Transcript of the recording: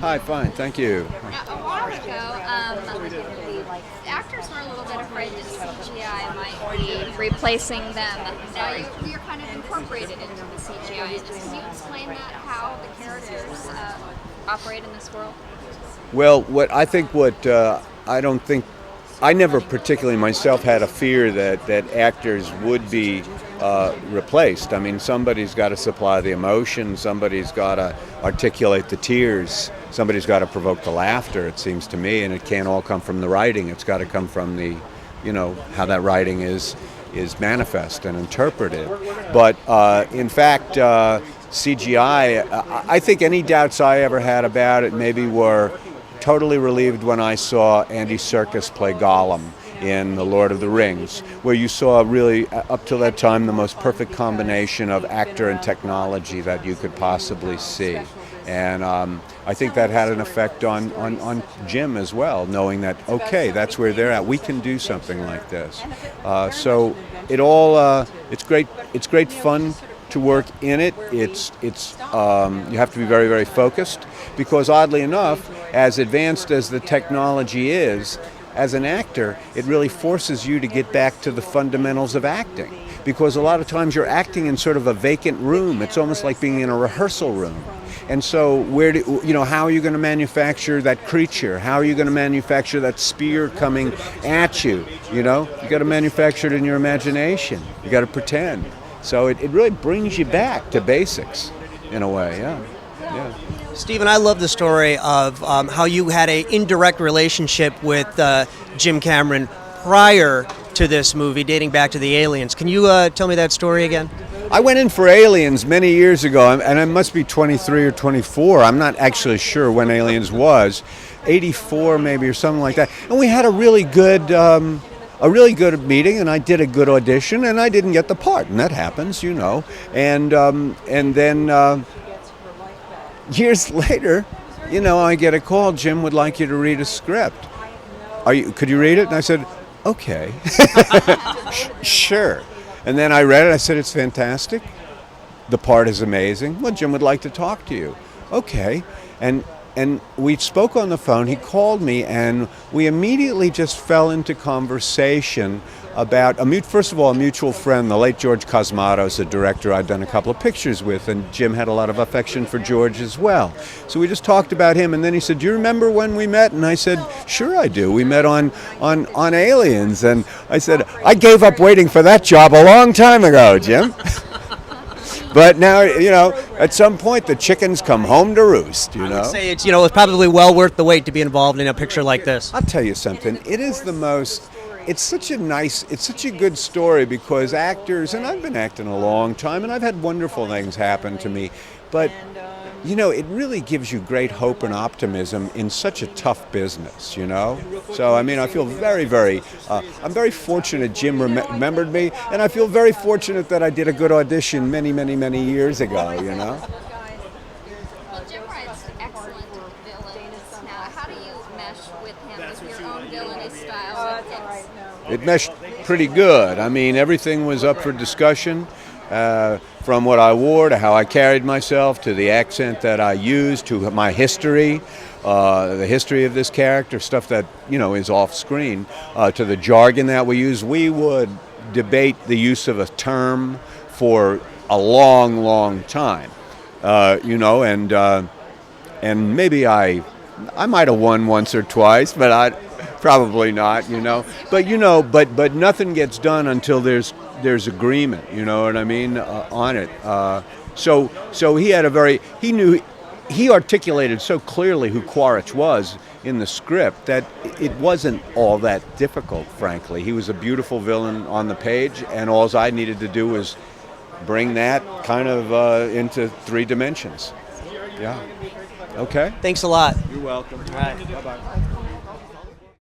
Hi, fine, thank you. Now, a while ago, actors were a little bit afraid that CGI might be replacing them. Now you're kind of incorporated into the CGI. Can you explain that, how the characters operate in this world? Well, I don't think I never particularly myself had a fear that actors would be replaced. I mean, somebody's got to supply the emotion, somebody's got to articulate the tears, somebody's got to provoke the laughter, it seems to me, and it can't all come from the writing. It's got to come from how that writing is manifest and interpreted. But in fact, CGI, I think any doubts I ever had about it maybe were totally relieved when I saw Andy Serkis play Gollum in The Lord of the Rings, where you saw really, up to that time, the most perfect combination of actor and technology that you could possibly see. And I think that had an effect on Jim as well, knowing that, okay, that's where they're at. We can do something like this. So it's great fun to work in it. You have to be very, very focused, because oddly enough, as advanced as the technology is, as an actor, it really forces you to get back to the fundamentals of acting, because a lot of times you're acting in sort of a vacant room. It's almost like being in a rehearsal room. And so how are you going to manufacture that creature? How are you going to manufacture that spear coming at you? You got to manufacture it in your imagination. You got to pretend. So it really brings you back to basics in a way, yeah. Stephen, I love the story of how you had an indirect relationship with Jim Cameron prior to this movie, dating back to the Aliens. Can you tell me that story again? I went in for Aliens many years ago, and I must be 23 or 24. I'm not actually sure when Aliens was, 84 maybe or something like that. And we had a really good meeting, and I did a good audition, and I didn't get the part, and that happens, And then years later, I get a call. Jim would like you to read a script. Could you read it? And I said, okay, sure. And then I read it. I said, it's fantastic. The part is amazing. Well, Jim would like to talk to you. Okay, and we spoke on the phone. He called me, and we immediately just fell into conversation about first of all, a mutual friend, the late George Cosmatos, a director I'd done a couple of pictures with, and Jim had a lot of affection for George as well. So we just talked about him, and then he said, "Do you remember when we met?" And I said, "Sure I do. We met on Aliens." And I said, "I gave up waiting for that job a long time ago, Jim." But now, at some point the chickens come home to roost, I would say it's probably well worth the wait to be involved in a picture like this. I'll tell you something. It's such a good story, because actors, and I've been acting a long time, and I've had wonderful things happen to me, but it really gives you great hope and optimism in such a tough business, So, I feel very, very, I'm very fortunate Jim remembered me, and I feel very fortunate that I did a good audition many, many, many years ago, Well, Jim writes excellent villains. Now, how do you mesh with him with your own villainy style? It meshed pretty good. Everything was up for discussion. From what I wore to how I carried myself to the accent that I used to my history, the history of this character, stuff that is off screen, to the jargon that we use. We would debate the use of a term for a long, long time, and maybe I might have won once or twice, but I probably not, But nothing gets done until there's agreement, what I mean, on it. So he articulated so clearly who Quaritch was in the script that it wasn't all that difficult, frankly. He was a beautiful villain on the page, and all I needed to do was bring that kind of into 3 dimensions. Yeah. Okay. Thanks a lot. You're welcome. All right. Bye-bye.